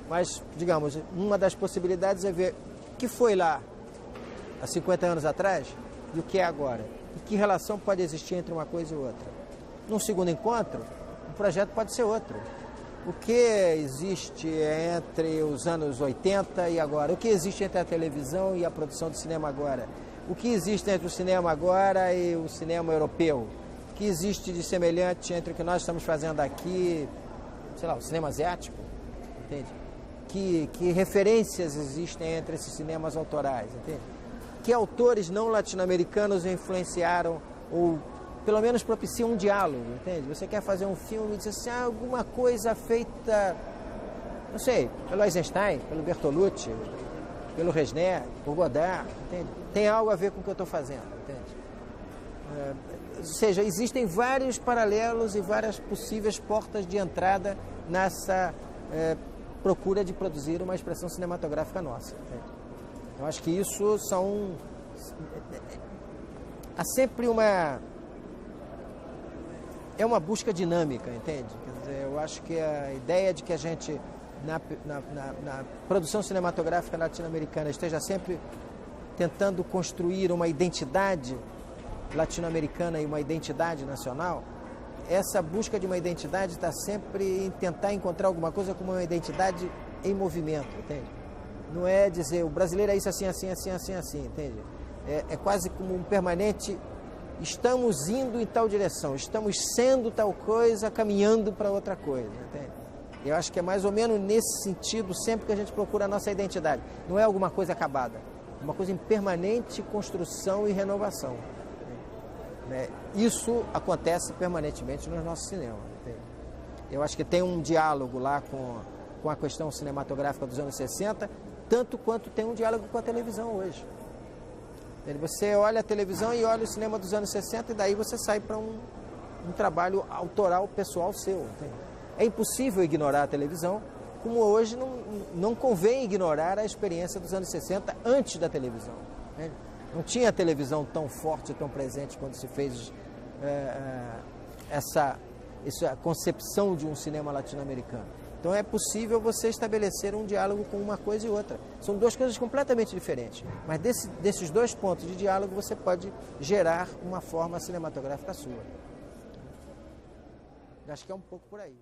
mas, digamos, uma das possibilidades é ver o que foi lá há 50 anos atrás e o que é agora. E que relação pode existir entre uma coisa e outra. Num segundo encontro, o projeto pode ser outro. O que existe entre os anos 80 e agora? O que existe entre a televisão e a produção de cinema agora? O que existe entre o cinema agora e o cinema europeu? O que existe de semelhante entre o que nós estamos fazendo aqui, sei lá, o cinema asiático? Entende? Que referências existem entre esses cinemas autorais? Entende? Que autores não latino-americanos influenciaram ou pelo menos propiciam um diálogo, entende? Você quer fazer um filme e diz assim, alguma coisa feita, não sei, pelo Eisenstein, pelo Bertolucci, pelo Resné, por Godard, entende? Tem algo a ver com o que eu estou fazendo, entende? Ou seja, existem vários paralelos e várias possíveis portas de entrada nessa procura de produzir uma expressão cinematográfica nossa, entende? Eu acho que isso há sempre uma busca dinâmica, entende? Quer dizer, eu acho que a ideia de que a gente, na produção cinematográfica latino-americana, esteja sempre tentando construir uma identidade latino-americana e uma identidade nacional, essa busca de uma identidade está sempre em tentar encontrar alguma coisa como uma identidade em movimento, entende? Não é dizer o brasileiro é isso assim, assim, assim, assim, assim, entende? É quase como um permanente, estamos indo em tal direção, estamos sendo tal coisa, caminhando para outra coisa, entende? Eu acho que é mais ou menos nesse sentido sempre que a gente procura a nossa identidade. Não é alguma coisa acabada, é uma coisa em permanente construção e renovação. Né? Isso acontece permanentemente no nosso cinema, entende? Eu acho que tem um diálogo lá com a questão cinematográfica dos anos 60, tanto quanto tem um diálogo com a televisão hoje. Você olha a televisão e olha o cinema dos anos 60 e daí você sai para um trabalho autoral, pessoal seu. Entende? É impossível ignorar a televisão, como hoje não convém ignorar a experiência dos anos 60 antes da televisão. Entende? Não tinha televisão tão forte, tão presente quando se fez essa concepção de um cinema latino-americano. Então é possível você estabelecer um diálogo com uma coisa e outra. São duas coisas completamente diferentes. Mas desses dois pontos de diálogo você pode gerar uma forma cinematográfica sua. Acho que é um pouco por aí.